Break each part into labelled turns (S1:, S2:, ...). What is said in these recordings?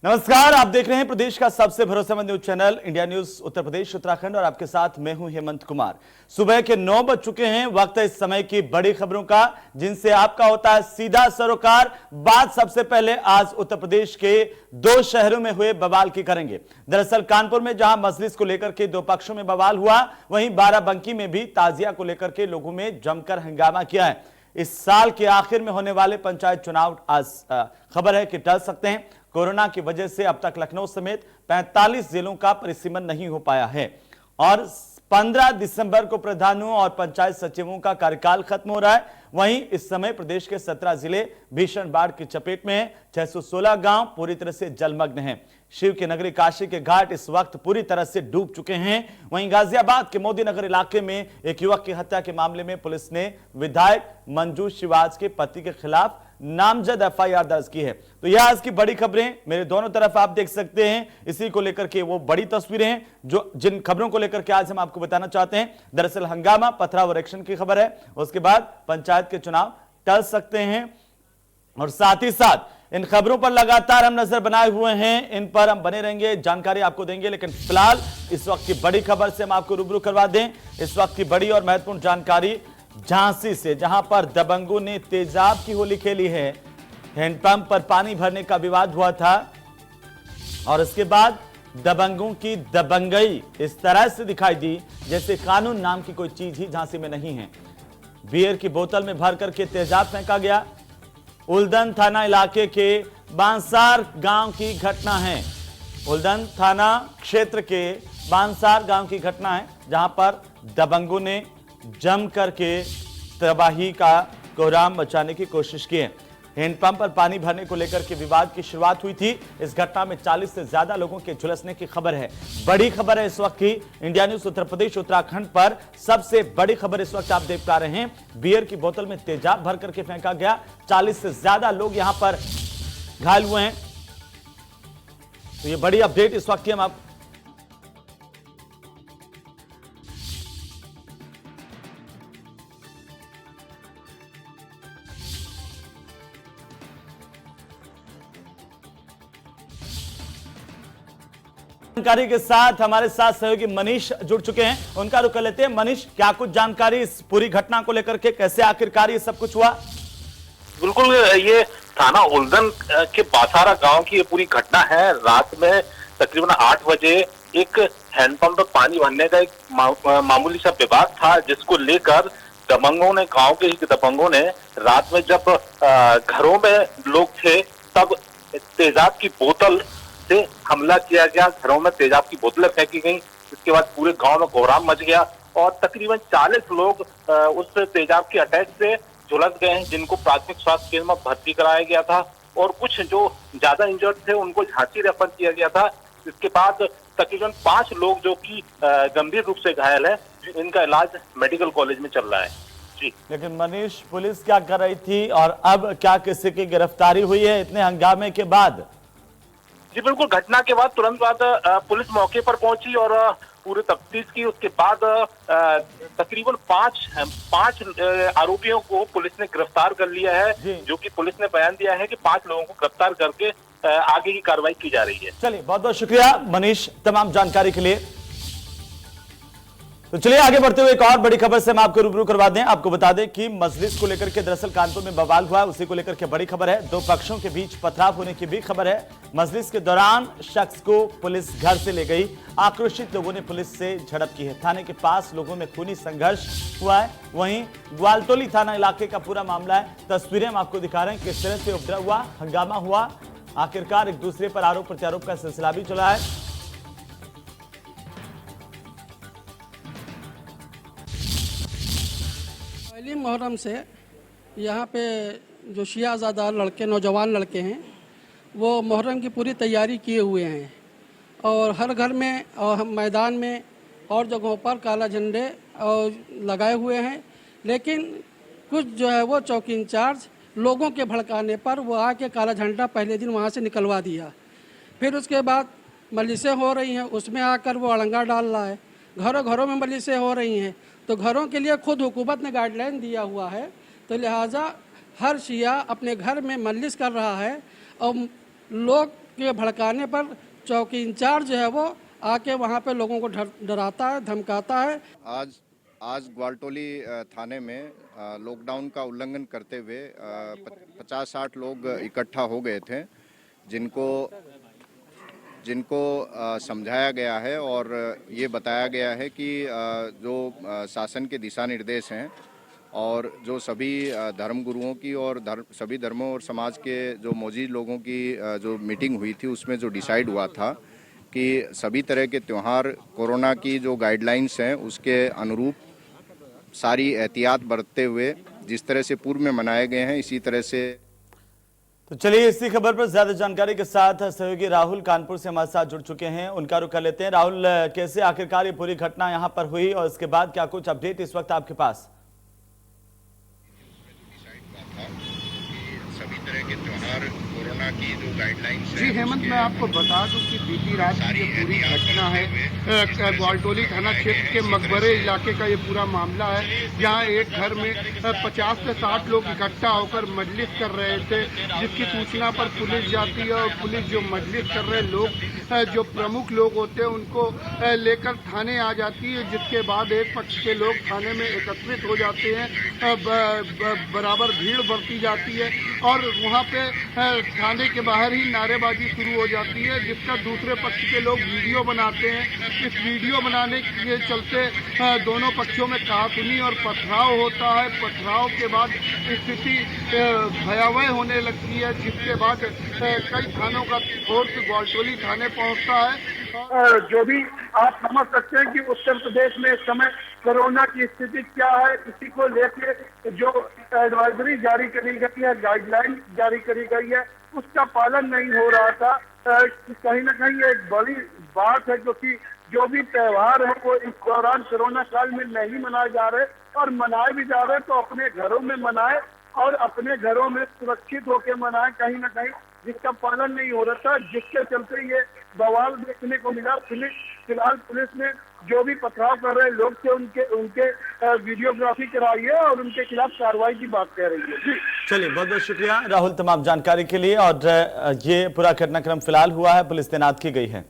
S1: नमस्कार, आप देख रहे हैं प्रदेश का सबसे भरोसेमंद news channel India news Uttar Pradesh Uttarakhand और आपके साथ मैं हूं हेमंत कुमार। सुबह के 9 बज चुके हैं। वक्त है इस समय की बड़ी खबरों का, जिनसे आपका होता है सीधा सरोकार। बात सबसे पहले आज उत्तर प्रदेश के 2 शहरों में हुए बवाल की करेंगे। दरअसल कानपुर में जहां मजलिस को लेकर के 2 पक्षों में बवाल हुआ, वहीं बाराबंकी में भी ताजिया को लेकर के लोगों में जमकर हंगामा किया है। इस साल के आखिर में होने वाले पंचायत चुनाव आज खबर है कि टल सकते हैं। कोरोना की वजह से अब तक लखनऊ समेत 45 जिलों का परिसीमन नहीं हो पाया है और 15 दिसंबर को प्रधानों और पंचायत सचिवों का कार्यकाल खत्म हो रहा है। वहीं इस समय प्रदेश के 17 जिले भीषण बाढ़ की चपेट में हैं। 616 गांव पूरी तरह से जलमग्न हैं। शिव की नगरी काशी के घाट इस वक्त पूरी तरह से डूब चुके हैं। वहीं गाजियाबाद के मोदी नगर इलाके में एक युवक की हत्या के मामले में पुलिस ने विधायक मंजू शिवाज के पति के खिलाफ नामजद एफआईआर दर्ज की है। तो यह आज की बड़ी खबरें, मेरे दोनों तरफ आप देख सकते हैं। इसी को लेकर के वो बड़ी तस्वीरें हैं जो जिन खबरों को लेकर के आज हम आपको बताना चाहते हैं। दरअसल हंगामा, पथराव और एक्शन की खबर है। उसके बाद पंचायत के चुनाव टल सकते हैं और साथ ही साथ इन खबरों पर लगातार हम नजर बनाए हुए हैं। इन पर हम बने रहेंगे, जानकारी आपको देंगे। लेकिन फिलहाल इस वक्त की बड़ी खबर से हम आपको रूबरू करवा दें। इस वक्त की बड़ी और महत्वपूर्ण जानकारी झांसी से, जहां पर दबंगों ने तेजाब की होली खेली है। हैंडपंप पर पानी भरने का विवाद हुआ था और इसके बाद दबंगों की दबंगई इस तरह से दिखाई दी जैसे कानून नाम की कोई चीज ही झांसी में नहीं है। बियर की बोतल में भर करके तेजाब फेंका गया। उल्दन थाना इलाके के बांसार गांव की घटना है। उल्दन थाना क्षेत्र के बांसार गांव की घटना है, जहां पर दबंगों ने जम करके तबाही का कोहराम मचाने की कोशिश की है। हैंडपंप पर पानी भरने को लेकर के विवाद की शुरुआत हुई थी। इस घटना में 40 से ज्यादा लोगों के झुलसने की खबर है। बड़ी खबर है इस वक्त की इंडिया न्यूज उत्तर प्रदेश उत्तराखंड पर। सबसे बड़ी खबर इस वक्त आप देख पा रहे हैं। बियर की बोतल में तेजाब भर करके फेंका गया। 40 से ज्यादा लोग यहां पर घायल हुए हैं। तो ये बड़ी अपडेट इस वक्त की हम आप जानकारी के साथ हमारे साथ सहयोगी मनीष जुड़ चुके हैं। उनका रुख कर लेते हैं। मनीष, क्या कुछ जानकारी इस पूरी घटना को लेकर के, कैसे आखिरकार ये सब कुछ हुआ?
S2: बिल्कुल, ये थाना उल्दन के बासारा गांव की ये पूरी घटना है। रात में तकरीबन 8 बजे एक हैंडपंप पर पानी भरने का एक मामूली सा विवाद था, जिसको लेकर दबंगों ने, गांव के ही दबंगों ने रात में जब घरों में लोग थे तब तेजाब की बोतल से हमला किया गया। घरों में तेजाब की बोतलें फेंकी गई। इसके बाद पूरे गांव में कोहराम मच गया और तकरीबन 40 लोग उस तेजाब के अटैक से झुलस गए हैं, जिनको प्राथमिक स्वास्थ्य केंद्र में भर्ती कराया गया था और कुछ जो ज्यादा इंजर्ड थे उनको झांसी रेफर किया गया था। इसके बाद तकरीबन 5 लोग जो कि गंभीर रूप से घायल है, इनका इलाज मेडिकल कॉलेज में चल रहा है। जी, लेकिन
S1: मनीष, पुलिस क्या कर रही थी और अब क्या किसी की गिरफ्तारी हुई है इतने हंगामे के बाद?
S2: जी बिल्कुल, घटना के बाद तुरंत बाद पुलिस मौके पर पहुंची और पूरी तफ्तीश की। उसके बाद तकरीबन 5 आरोपियों को पुलिस ने गिरफ्तार कर लिया है, जो कि पुलिस ने बयान दिया है कि 5 लोगों को गिरफ्तार करके आगे की कार्रवाई की जा रही है।
S1: चलिए, बहुत बहुत शुक्रिया मनीष तमाम जानकारी के लिए। तो चलिए आगे बढ़ते हुए एक और बड़ी खबर से हम आपको रूबरू करवा दें। आपको बता दें कि मजलिस को लेकर के दरअसल कानपुर में बवाल हुआ, उसी को लेकर के बड़ी खबर है। 2 पक्षों के बीच पथराव होने की भी खबर है। मजलिस के दौरान शख्स को पुलिस घर से ले गई। आक्रोशित लोगों ने पुलिस से झड़प की है। थाने के पास लोगों में खूनी संघर्ष हुआ है। वहीं ग्वालटोली थाना इलाके का पूरा मामला है। तस्वीरें हम आपको दिखा रहे हैं किस तरह से उपद्रव हुआ, हंगामा हुआ। आखिरकार एक दूसरे पर आरोप प्रत्यारोप का सिलसिला भी चला है।
S3: पहली मुहर्रम से यहाँ पे जो शियाज़ादा लड़के, नौजवान लड़के हैं, वो मुहर्रम की पूरी तैयारी किए हुए हैं और हर घर में और मैदान में और जगहों पर काला झंडे और लगाए हुए हैं। लेकिन कुछ जो है वो चौकी इंचार्ज लोगों के भड़काने पर वो आके काला झंडा पहले दिन वहाँ से निकलवा दिया। फिर उसके बाद मजलिसें हो रही हैं, उसमें आकर वो अड़ंगा डाल रहा है। घरों घरों में मजलिसें हो रही हैं, तो घरों के लिए खुद हुकूमत ने गाइडलाइन दिया हुआ है, तो लिहाजा हर शिया अपने घर में मजलिस कर रहा है और लोग के भड़काने पर चौकी इंचार्ज जो है वो आके वहाँ पे लोगों को डराता है, धमकाता है।
S4: आज ग्वालटोली थाने में लॉकडाउन का उल्लंघन करते हुए 50-60 लोग इकट्ठा हो गए थे, जिनको समझाया गया है और ये बताया गया है कि जो शासन के दिशा निर्देश हैं और जो सभी धर्मगुरुओं की और सभी धर्मों और समाज के जो मौजूद लोगों की जो मीटिंग हुई थी, उसमें जो डिसाइड हुआ था कि सभी तरह के त्यौहार कोरोना की जो गाइडलाइंस हैं उसके अनुरूप सारी एहतियात बरतते हुए जिस तरह से पूर्व में मनाए गए हैं इसी तरह से।
S1: तो चलिए इसी खबर पर ज्यादा जानकारी के साथ सहयोगी राहुल कानपुर से हमारे साथ जुड़ चुके हैं, उनका रुख कर लेते हैं। राहुल, कैसे आखिरकार ये पूरी घटना यहां पर हुई और इसके बाद क्या कुछ अपडेट इस वक्त आपके पास?
S4: सभी तरह के त्योहार कोरोना की जो गाइडलाइंस
S5: जी हेमंत, मैं आपको बता दूं कि बीती रात की ये पूरी घटना है ग्वालटोली थाना क्षेत्र के मकबरे इलाके का ये पूरा मामला है, जहां एक घर में 50 से 60 लोग इकट्ठा होकर मजलिस कर रहे थे, जिसकी सूचना पर पुलिस जाती है और पुलिस जो मजलिस कर रहे लोग जो प्रमुख लोग होते हैं उनको लेकर थाने आ जाती है, जिसके बाद एक पक्ष के लोग थाने में एकत्रित हो जाते हैं, बराबर भीड़ बढ़ती जाती है और वहाँ पे थाने के बाहर ही नारेबाजी शुरू हो जाती है, जिसका दूसरे पक्ष के लोग वीडियो बनाते हैं। इस वीडियो बनाने के चलते दोनों पक्षों में कहासुनी और पथराव होता है। पथराव के बाद स्थिति भयावह होने लगती है, जिसके बाद कई थानों का फोर्स ग्वालटोली थाने पहुंचता है।
S6: जो भी आप समझ सकते हैं कि उत्तर प्रदेश में इस समय कोरोना की स्थिति क्या है, इसी को लेके जो एडवाइजरी जारी करी गई है, गाइडलाइन जारी करी गई है, उसका पालन नहीं हो रहा था। कहीं ना कहीं एक बड़ी बात है, क्योंकि जो भी त्योहार है वो इस दौरान कोरोना काल में नहीं मनाए जा रहे और मनाए भी जा रहे तो अपने घरों में मनाए और अपने घरों में सुरक्षित होकर मनाए, कहीं ना कहीं जिसका पालन नहीं हो रहा था, जिसके चलते ये बवाल देखने को मिला। फिलहाल पुलिस ने जो भी पथराव कर रहे लोग थे उनके वीडियोग्राफी कराई है और उनके खिलाफ कार्रवाई की बात कह रही है।
S1: चलिए, बहुत बहुत शुक्रिया राहुल तमाम जानकारी के लिए। और ये पूरा घटनाक्रम फिलहाल हुआ है, पुलिस तैनात की गई है।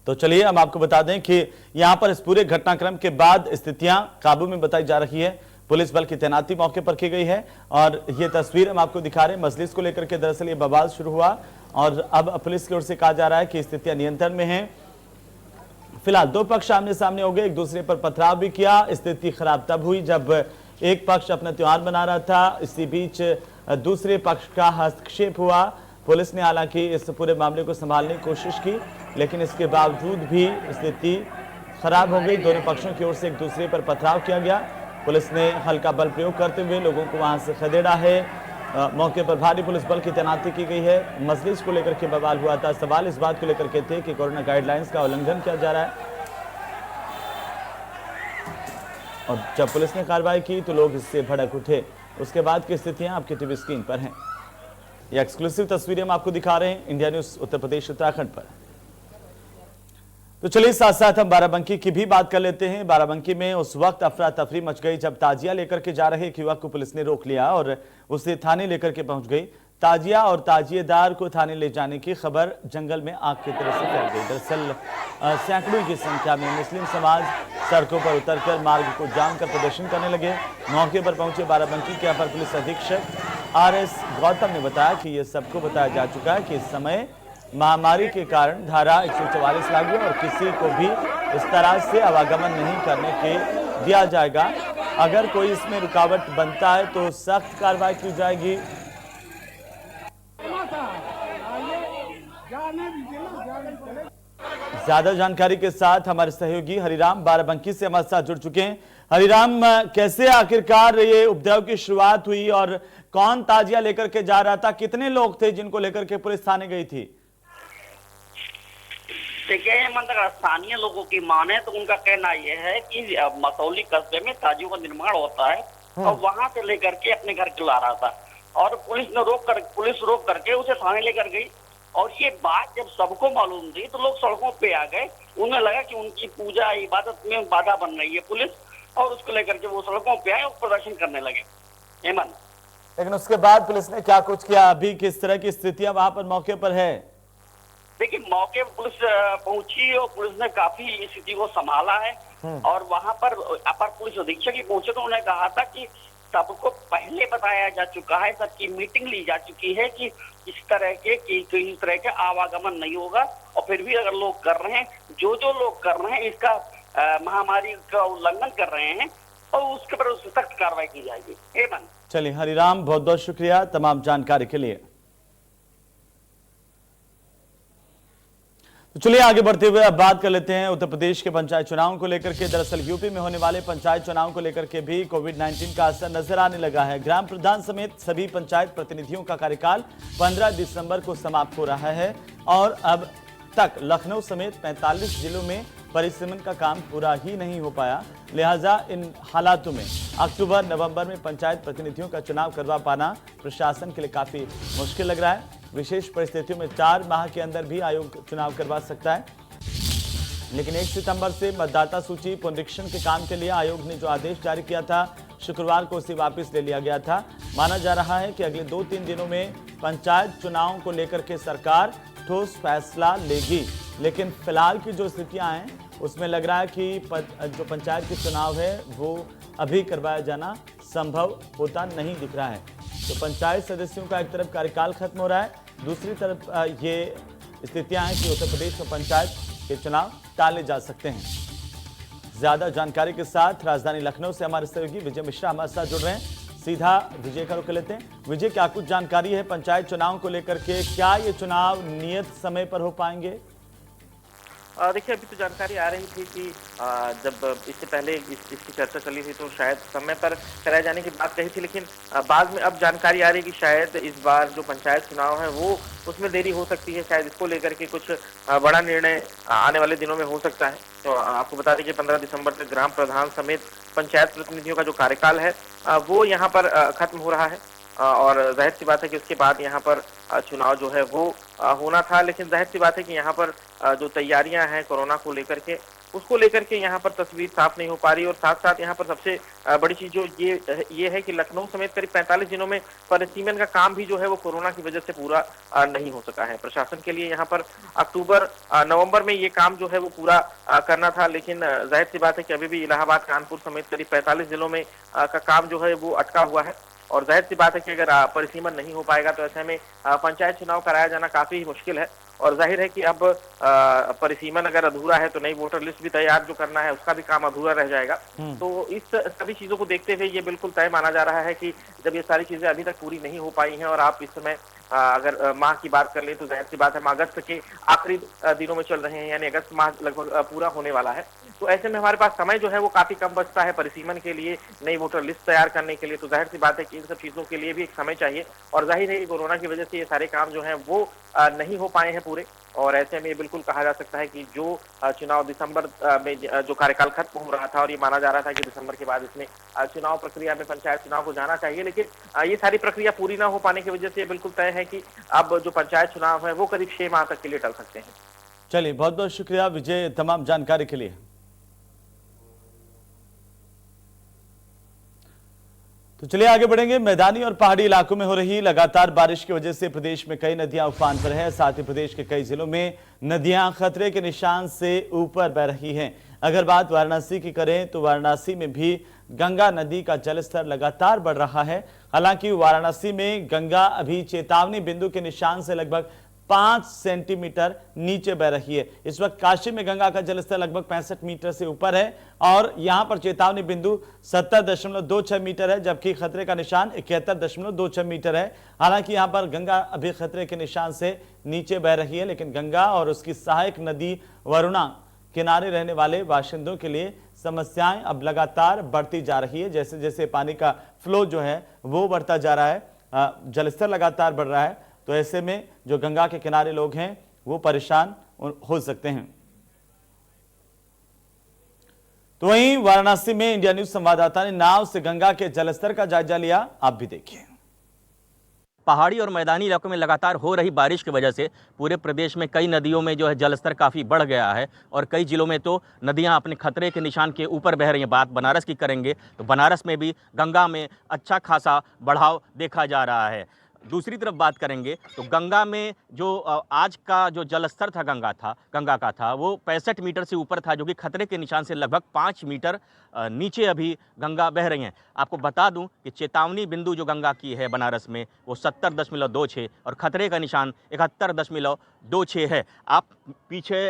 S1: तो चलिए हम आपको बता दें कि यहां पर इस पूरे घटनाक्रम के बाद स्थितियां काबू में बताई जा रही है, पुलिस बल की तैनाती मौके पर की गई है और ये तस्वीर हम आपको दिखा रहे हैं। मजलिस को लेकर के दरअसल ये बवाल शुरू हुआ और अब पुलिस की ओर से कहा जा रहा है कि स्थितियां नियंत्रण में हैं। फिलहाल दो पक्ष आमने सामने हो गए, एक दूसरे पर पथराव भी किया। स्थिति खराब तब हुई जब एक पक्ष अपना त्योहार मना रहा था, इसी बीच दूसरे पक्ष का हस्तक्षेप हुआ। पुलिस ने हालांकि इस पूरे मामले को संभालने की कोशिश की, लेकिन इसके बावजूद भी स्थिति खराब हो गई। दोनों पक्षों की ओर से एक दूसरे पर पथराव किया गया। पुलिस ने हल्का बल प्रयोग करते हुए लोगों को वहां से खदेड़ा है। मौके पर भारी पुलिस बल की तैनाती की गई है। मजलिस को लेकर के बवाल हुआ था, सवाल इस बात को लेकर के थे कि कोरोना गाइडलाइंस का उल्लंघन किया जा रहा है और जब पुलिस ने कार्रवाई की तो लोग इससे भड़क उठे। उसके बाद की स्थितियां आपकी टीवी स्क्रीन पर हैं। ये एक्सक्लूसिव तस्वीरें हम आपको दिखा रहे हैं इंडिया न्यूज उत्तर प्रदेश उत्तराखंड पर। तो चलिए साथ साथ हम बाराबंकी की भी बात कर लेते हैं। बाराबंकी में उस वक्त अफरा तफरी मच गई जब ताजिया लेकर के जा रहे एक युवक को पुलिस ने रोक लिया और उसे थाने लेकर के पहुंच गई। ताजिया और ताजिएदार को थाने ले जाने की खबर जंगल में आग की तरह से फैल गई। दरअसल सैकड़ों की संख्या में मुस्लिम समाज सड़कों पर उतरकर मार्ग को जाम कर प्रदर्शन करने लगे। मौके पर पहुंचे बाराबंकी के अपर पुलिस अधीक्षक RS गौतम ने बताया कि यह सबको बताया जा चुका है कि इस समय महामारी के कारण धारा 144 लागू और किसी को भी इस तरह से आवागमन नहीं करने के दिया जाएगा। अगर कोई इसमें रुकावट बनता है तो सख्त कार्रवाई की जाएगी। ज्यादा जानकारी के साथ हमारे सहयोगी हरिराम बाराबंकी से हमारे साथ जुड़ चुके हैं। हरिराम, कैसे आखिरकार ये उपद्रव की शुरुआत हुई और कौन ताजिया लेकर के जा रहा था, कितने लोग थे जिनको लेकर के पुलिस थाने गई थी?
S7: देखिए, मतलब स्थानीय लोगों की माने तो उनका कहना यह है कि मसौली कस्बे में ताजियों का निर्माण होता है और वहां से लेकर के अपने घर ला रहा था और पुलिस रोक करके उसे थाने लेकर गई। और ये बात जब सबको मालूम थी तो लोग सड़कों पे आ गए। उन्हें लगा कि उनकी पूजा इबादत में बाधा बन रही है पुलिस, और उसको लेकर के वो सड़कों पे आए और प्रदर्शन करने लगे। हेमंत,
S1: लेकिन उसके बाद पुलिस ने क्या कुछ किया, अभी किस तरह की स्थितियां वहां पर मौके पर है?
S7: देखिए, मौके पर पुलिस पहुंची और पुलिस ने काफी स्थिति को संभाला है। और वहां पर अपर पुलिस अधीक्षक ही पहुंचे तो उन्होंने कहा था कि सबको पहले बताया जा चुका है, सबकी मीटिंग ली जा चुकी है कि इस तरह के किसी तरह के आवागमन नहीं होगा। और फिर भी अगर लोग कर रहे हैं, जो लोग कर रहे हैं इसका महामारी का उल्लंघन कर रहे हैं और उसके पर सख्त कार्रवाई की जाएगी। हेमंत,
S1: चलिए हरिराम, बहुत बहुत शुक्रिया तमाम जानकारी के लिए। तो चलिए आगे बढ़ते हुए अब बात कर लेते हैं उत्तर प्रदेश के पंचायत चुनावों को लेकर के। दरअसल यूपी में होने वाले पंचायत चुनावों को लेकर के भी कोविड-19 का असर नजर आने लगा है। ग्राम प्रधान समेत सभी पंचायत प्रतिनिधियों का कार्यकाल 15 दिसंबर को समाप्त हो रहा है और अब तक लखनऊ समेत 45 जिलों में परिसीमन का काम पूरा ही नहीं हो पाया। लिहाजा इन हालातों में अक्टूबर नवंबर में पंचायत प्रतिनिधियों का चुनाव करवा पाना प्रशासन के लिए काफी मुश्किल लग रहा है। विशेष परिस्थितियों में 4 माह के अंदर भी आयोग चुनाव करवा सकता है, लेकिन 1 सितंबर से मतदाता सूची पुनरीक्षण के काम के लिए आयोग ने जो आदेश जारी किया था, शुक्रवार को उसे वापस ले लिया गया था। माना जा रहा है कि अगले 2-3 दिनों में पंचायत चुनावों को लेकर के सरकार ठोस फैसला लेगी, लेकिन फिलहाल की जो स्थितियां हैं उसमें लग रहा है कि जो पंचायत के चुनाव है वो अभी करवाया जाना संभव होता नहीं दिख रहा है। तो पंचायत सदस्यों का एक तरफ कार्यकाल खत्म हो रहा है, दूसरी तरफ ये स्थितियां हैं कि उत्तर प्रदेश में पंचायत के चुनाव टाले जा सकते हैं। ज्यादा जानकारी के साथ राजधानी लखनऊ से हमारे सहयोगी विजय मिश्रा हमारे साथ जुड़ रहे हैं। सीधा विजय का रुख लेते हैं। विजय, क्या कुछ जानकारी है पंचायत चुनाव को लेकर के? क्या ये चुनाव नियत समय पर हो पाएंगे?
S8: देखिए, अभी तो जानकारी आ रही थी कि जब इससे पहले इसकी चर्चा चली थी तो शायद समय पर कराए जाने की बात कही थी, लेकिन बाद में अब जानकारी आ रही है कि शायद इस बार जो पंचायत चुनाव है वो उसमें देरी हो सकती है। शायद इसको लेकर के कुछ बड़ा निर्णय आने वाले दिनों में हो सकता है। तो आपको बता दें कि 15 दिसंबर तक ग्राम प्रधान समेत पंचायत प्रतिनिधियों का जो कार्यकाल है वो यहाँ पर खत्म हो रहा है और जाहिर सी बात है कि उसके बाद यहाँ पर चुनाव जो है वो होना था। लेकिन जाहिर सी बात है कि यहाँ पर जो तैयारियां हैं कोरोना को लेकर के, उसको लेकर के यहाँ पर तस्वीर साफ नहीं हो पा रही। और साथ साथ यहाँ पर सबसे बड़ी चीज जो ये है कि लखनऊ समेत करीब 45 जिलों में परिसीमन का काम भी जो है वो कोरोना की वजह से पूरा नहीं हो सका है। प्रशासन के लिए यहाँ पर अक्टूबर नवंबर में ये काम जो है वो पूरा करना था, लेकिन जाहिर सी बात है कि अभी भी इलाहाबाद, कानपुर समेत करीब 45 जिलों में का काम जो है वो अटका हुआ है। और जाहिर सी बात है कि अगर परिसीमन नहीं हो पाएगा तो ऐसे में पंचायत चुनाव कराया जाना काफी मुश्किल है। और जाहिर है कि अब परिसीमन अगर अधूरा है तो नई वोटर लिस्ट भी तैयार जो करना है उसका भी काम अधूरा रह जाएगा। तो इस सभी चीजों को देखते हुए ये बिल्कुल तय माना जा रहा है कि जब ये सारी चीजें अभी तक पूरी नहीं हो पाई हैं और आप इस समय अगर माह की बात कर लें तो जाहिर सी बात है हम अगस्त के आखिरी दिनों में चल रहे हैं, यानी अगस्त माह लगभग पूरा होने वाला है। तो ऐसे में हमारे पास समय जो है वो काफी कम बचता है परिसीमन के लिए, नई वोटर लिस्ट तैयार करने के लिए। तो जाहिर सी बात है कि इन सब चीजों के लिए भी एक समय चाहिए और जाहिर है कि कोरोना की वजह से ये सारे काम जो हैं वो नहीं हो पाए हैं पूरे। और ऐसे में बिल्कुल कहा जा सकता है कि जो चुनाव दिसंबर में जो कार्यकाल खत्म हो रहा था और ये माना जा रहा था कि दिसंबर के बाद इसमें चुनाव प्रक्रिया में पंचायत चुनाव को जाना चाहिए, लेकिन ये सारी प्रक्रिया पूरी ना हो पाने की वजह से बिल्कुल तय है कि अब जो पंचायत चुनाव है वो करीब 6 माह तक के लिए टल सकते हैं।
S1: चलिए, बहुत बहुत शुक्रिया विजय तमाम जानकारी के लिए। तो चलिए आगे बढ़ेंगे। मैदानी और पहाड़ी इलाकों में हो रही लगातार बारिश की वजह से प्रदेश में कई नदियां उफान पर है। साथ ही प्रदेश के कई जिलों में नदियां खतरे के निशान से ऊपर बह रही हैं। अगर बात वाराणसी की करें तो वाराणसी में भी गंगा नदी का जलस्तर लगातार बढ़ रहा है। हालांकि वाराणसी में गंगा अभी चेतावनी बिंदु के निशान से लगभग 5 सेंटीमीटर नीचे बह रही है। इस वक्त काशी में गंगा का जलस्तर लगभग 65 मीटर से ऊपर है और यहां पर चेतावनी बिंदु 70.26 मीटर है, जबकि खतरे का निशान 71.26 मीटर है। हालांकि यहां पर गंगा अभी खतरे के निशान से नीचे बह रही है, लेकिन गंगा और उसकी सहायक नदी वरुणा किनारे रहने वाले बाशिंदों के लिए समस्याएं अब लगातार बढ़ती जा रही है। जैसे जैसे पानी का फ्लो जो है वो बढ़ता जा रहा है, जलस्तर लगातार बढ़ रहा है, तो ऐसे में जो गंगा के किनारे लोग हैं वो परेशान हो सकते हैं। तो वहीं वाराणसी में इंडिया न्यूज संवाददाता ने नाव से गंगा के जलस्तर का जायजा लिया, आप भी देखिए।
S9: पहाड़ी और मैदानी इलाकों में लगातार हो रही बारिश की वजह से पूरे प्रदेश में कई नदियों में जो है जलस्तर काफ़ी बढ़ गया है और कई जिलों में तो नदियां अपने खतरे के निशान के ऊपर बह रही हैं। बात बनारस की करेंगे तो बनारस में भी गंगा में अच्छा खासा बढ़ाव देखा जा रहा है। दूसरी तरफ बात करेंगे तो गंगा में जो आज का जो जलस्तर था गंगा का था वो 65 मीटर से ऊपर था, जो कि खतरे के निशान से लगभग 5 मीटर नीचे अभी गंगा बह रही हैं। आपको बता दूं कि चेतावनी बिंदु जो गंगा की है बनारस में वो 70.26 और खतरे का निशान 71.26 है। आप पीछे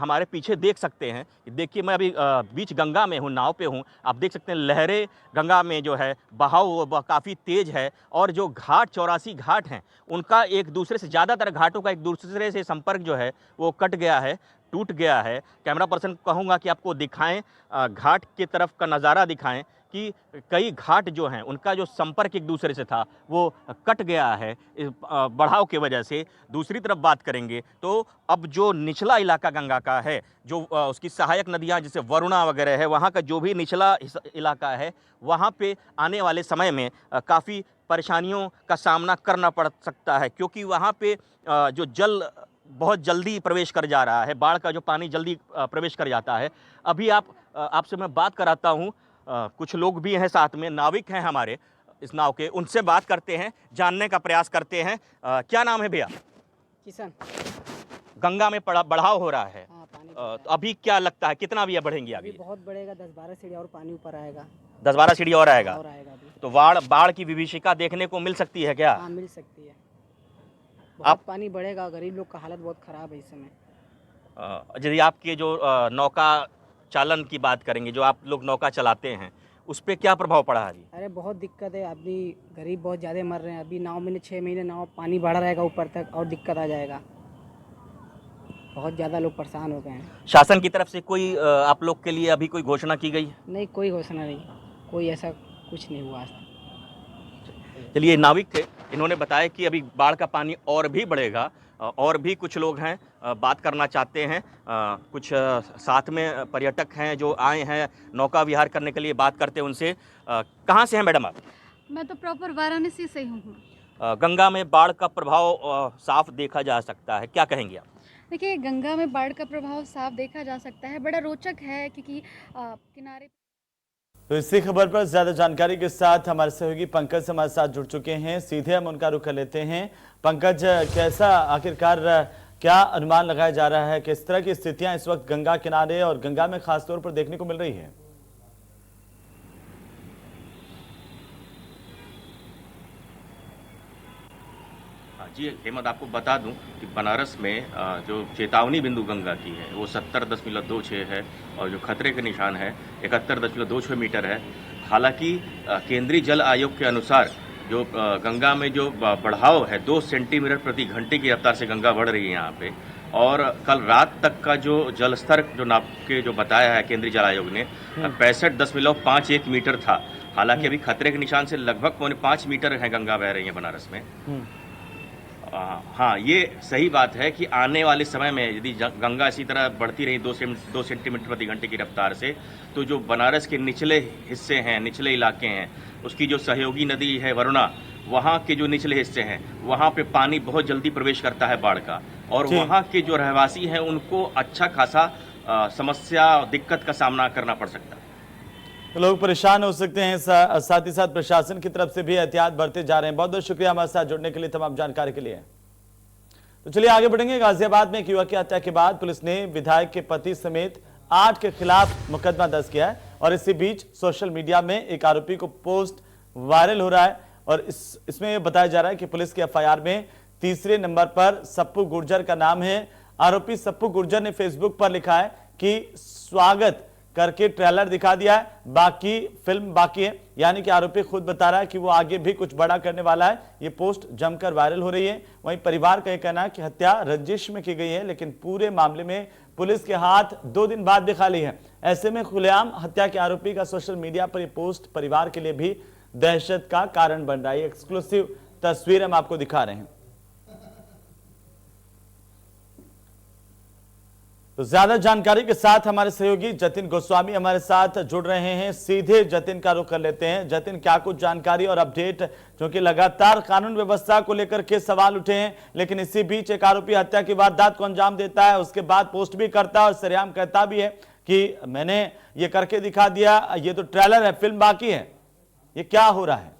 S9: हमारे पीछे देख सकते हैं, देखिए मैं अभी बीच गंगा में हूँ, नाव पे हूँ। आप देख सकते हैं लहरें गंगा में जो है बहाव काफ़ी तेज है और जो घाट 84 घाट हैं उनका एक दूसरे से, ज़्यादातर घाटों का एक दूसरे से संपर्क जो है वो कट गया है, टूट गया है। कैमरा पर्सन कहूँगा कि आपको दिखाएं, घाट की तरफ का नज़ारा दिखाएं कि कई घाट जो हैं उनका जो संपर्क एक दूसरे से था वो कट गया है इस बढ़ाव की वजह से। दूसरी तरफ बात करेंगे तो अब जो निचला इलाका गंगा का है, जो उसकी सहायक नदियां जैसे वरुणा वगैरह है, वहाँ का जो भी निचला इलाका है वहाँ पे आने वाले समय में काफ़ी परेशानियों का सामना करना पड़ सकता है, क्योंकि वहाँ पे जो जल बहुत जल्दी प्रवेश कर जा रहा है, बाढ़ का जो पानी जल्दी प्रवेश कर जाता है। अभी आपसे मैं बात कराता हूँ, कुछ लोग भी हैं साथ में, नाविक हैं हमारे इस नाव के, उनसे बात करते हैं, जानने का प्रयास करते हैं। क्या नाम है भैया?
S10: किशन।
S9: गंगा में बढ़ाव हो रहा है।
S10: हाँ, पानी
S9: तो अभी क्या लगता है कितना भी बढ़ेंगी आगे?
S10: बहुत बढ़ेगा, 10-12 सीढ़ी और पानी ऊपर आएगा।
S9: 10-12 सीढ़ी और आएगा
S10: अभी।
S9: तो बाढ़ की विभीषिका देखने को मिल सकती है क्या?
S10: हाँ, मिल सकती है। बहुत पानी बढ़ेगा, गरीब लोग का हालत बहुत खराब है इस समय।
S9: यदि आपके जो नौका चालन की बात करेंगे, जो आप लोग नौका चलाते हैं, उस पर क्या प्रभाव पड़ा है?
S10: अरे बहुत दिक्कत है, अभी गरीब बहुत ज़्यादा मर रहे हैं। अभी 9 महीने 6 महीने नाव पानी बढ़ा रहेगा ऊपर तक और दिक्कत आ जाएगा। बहुत ज़्यादा लोग परेशान हो गए हैं।
S9: शासन की तरफ से कोई आप लोग के लिए अभी कोई घोषणा की गई?
S10: नहीं, कोई घोषणा नहीं, कोई ऐसा कुछ नहीं हुआ।
S9: चलिए, नाविक थे, इन्होंने बताया कि अभी बाढ़ का पानी और भी बढ़ेगा। और भी कुछ लोग हैं बात करना चाहते हैं, कुछ साथ में पर्यटक हैं जो आए हैं नौका विहार करने के लिए, बात करते हैं उनसे। कहाँ से हैं मैडम आप?
S11: मैं तो प्रॉपर वाराणसी से ही हूँ।
S9: गंगा में बाढ़ का प्रभाव साफ देखा जा सकता है, क्या कहेंगे आप?
S11: देखिए, गंगा में बाढ़ का प्रभाव साफ देखा जा सकता है, बड़ा रोचक है क्योंकि किनारे।
S1: तो इसी खबर पर ज्यादा जानकारी के साथ हमारे सहयोगी पंकज हमारे साथ जुड़ चुके हैं, सीधे हम उनका रुख कर लेते हैं। पंकज, कैसा आखिरकार क्या अनुमान लगाया जा रहा है, किस तरह की स्थितियां इस वक्त गंगा किनारे और गंगा में खासतौर पर देखने को मिल रही है?
S9: जी हेमंत, आपको बता दूं कि बनारस में जो चेतावनी बिंदु गंगा की है वो 70.26 है और जो खतरे के निशान है 71.26 मीटर है। हालांकि केंद्रीय जल आयोग के अनुसार जो गंगा में जो बढ़ाव है 2 सेंटीमीटर प्रति घंटे की रफ्तार से गंगा बढ़ रही है यहाँ पे, और कल रात तक का जो जल स्तर जो नाप के जो बताया है केंद्रीय जल आयोग ने 65.51 मीटर था। हालांकि अभी खतरे के निशान से लगभग 5 मीटर है गंगा बह रही है बनारस में। हाँ, ये सही बात है कि आने वाले समय में यदि गंगा इसी तरह बढ़ती रही 2 सेंटीमीटर प्रति घंटे की रफ्तार से, तो जो बनारस के निचले हिस्से हैं, निचले इलाके हैं, उसकी जो सहयोगी नदी है वरुणा, वहाँ के जो निचले हिस्से हैं वहाँ पे पानी बहुत जल्दी प्रवेश करता है बाढ़ का, और वहाँ के जो रहवासी हैं उनको अच्छा खासा समस्या दिक्कत का सामना करना पड़ सकता है।
S1: तो लोग परेशान हो सकते हैं, साथ ही साथ प्रशासन की तरफ से भी एहतियात बरते जा रहे हैं। बहुत बहुत शुक्रिया हमारे साथ जुड़ने के लिए, तमाम जानकारी के लिए। तो चलिए आगे बढ़ेंगे। गाजियाबाद में एक युवक की हत्या के बाद पुलिस ने विधायक के पति समेत 8 के खिलाफ मुकदमा दर्ज किया है, और इसी बीच सोशल मीडिया में एक आरोपी को पोस्ट वायरल हो रहा है, और इसमें बताया जा रहा है कि पुलिस के एफआईआर में तीसरे नंबर पर सप्पू गुर्जर का नाम है। आरोपी सप्पू गुर्जर ने फेसबुक पर लिखा है कि स्वागत करके ट्रेलर दिखा दिया है, बाकी फिल्म बाकी है। यानी कि आरोपी खुद बता रहा है कि वो आगे भी कुछ बड़ा करने वाला है। ये पोस्ट जमकर वायरल हो रही है। वहीं परिवार का यह कहना है कि हत्या रंजिश में की गई है, लेकिन पूरे मामले में पुलिस के हाथ 2 दिन बाद भी खाली है। ऐसे में खुलेआम हत्या के आरोपी का सोशल मीडिया पर यह पोस्ट परिवार के लिए भी दहशत का कारण बन रहा है। एक्सक्लूसिव तस्वीर हम आपको दिखा रहे हैं। तो ज्यादा जानकारी के साथ हमारे सहयोगी जतिन गोस्वामी हमारे साथ जुड़ रहे हैं। सीधे जतिन का रुख कर लेते हैं। जतिन, क्या कुछ जानकारी और अपडेट, क्योंकि लगातार कानून व्यवस्था को लेकर के सवाल उठे हैं, लेकिन इसी बीच एक आरोपी हत्या की वारदात को अंजाम देता है, उसके बाद पोस्ट भी करता है और सरेआम कहता भी है कि मैंने ये करके दिखा दिया, ये तो ट्रेलर है, फिल्म बाकी है। ये क्या हो रहा है?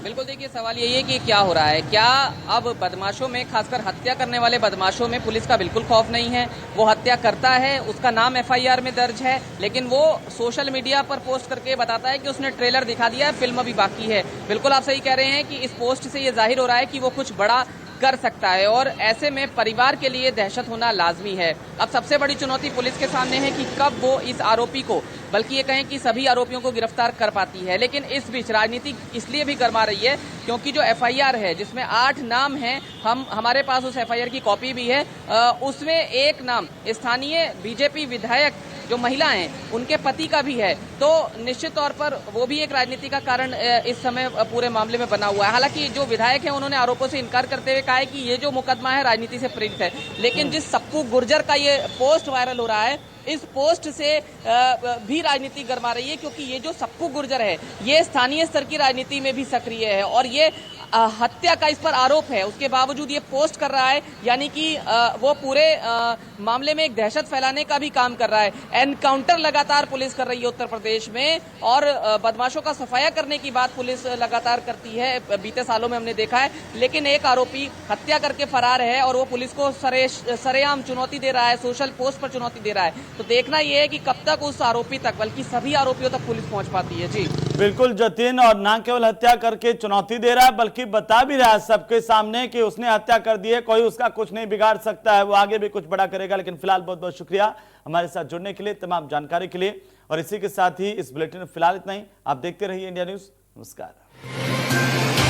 S12: बिल्कुल, देखिए सवाल यही है कि क्या हो रहा है। क्या अब बदमाशों में, खासकर हत्या करने वाले बदमाशों में, पुलिस का बिल्कुल खौफ नहीं है। वो हत्या करता है, उसका नाम एफआईआर में दर्ज है, लेकिन वो सोशल मीडिया पर पोस्ट करके बताता है कि उसने ट्रेलर दिखा दिया है, फिल्म अभी बाकी है। बिल्कुल आप सही कह रहे हैं कि इस पोस्ट से ये जाहिर हो रहा है कि वो कुछ बड़ा कर सकता है और ऐसे में परिवार के लिए दहशत होना लाजमी है। अब सबसे बड़ी चुनौती पुलिस के सामने है कि कब वो इस आरोपी को, बल्कि ये कहें कि सभी आरोपियों को गिरफ्तार कर पाती है। लेकिन इस बीच राजनीति इसलिए भी गर्मा रही है क्योंकि जो एफआईआर है, जिसमें 8 नाम हैं, हमारे पास उस एफआईआर की कॉपी भी है, उसमें एक नाम स्थानीय बीजेपी विधायक जो महिला हैं उनके पति का भी है। तो निश्चित तौर पर वो भी एक राजनीति का कारण इस समय पूरे मामले में बना हुआ है। हालांकि जो विधायक हैं उन्होंने आरोपों से इनकार करते हुए कहा है कि ये जो मुकदमा है राजनीति से प्रेरित है। लेकिन जिस सप्पू गुर्जर का ये पोस्ट वायरल हो रहा है, इस पोस्ट से भी राजनीति गरमा रही है, क्योंकि ये जो सप्पू गुर्जर है ये स्थानीय स्तर की राजनीति में भी सक्रिय है और ये हत्या का इस पर आरोप है, उसके बावजूद ये पोस्ट कर रहा है, यानी कि वो पूरे मामले में एक दहशत फैलाने का भी काम कर रहा है। एनकाउंटर लगातार पुलिस कर रही है उत्तर प्रदेश में और बदमाशों का सफाया करने की बात पुलिस लगातार करती है, बीते सालों में हमने देखा है। लेकिन एक आरोपी हत्या करके फरार है और वो पुलिस को सरेआम चुनौती दे रहा है, सोशल पोस्ट पर चुनौती दे रहा है। तो देखना यह है कि कब तक उस आरोपी तक, बल्कि सभी आरोपियों तक पुलिस पहुंच पाती है। जी
S1: बिल्कुल जतिन, और ना केवल हत्या करके चुनौती दे रहा है बल्कि बता भी रहा है सबके सामने कि उसने हत्या कर दी है, कोई उसका कुछ नहीं बिगाड़ सकता है, वो आगे भी कुछ बड़ा करेगा। लेकिन फिलहाल बहुत बहुत शुक्रिया हमारे साथ जुड़ने के लिए, तमाम जानकारी के लिए। और इसी के साथ ही इस बुलेटिन में फिलहाल इतना ही। आप देखते रहिए इंडिया न्यूज। नमस्कार।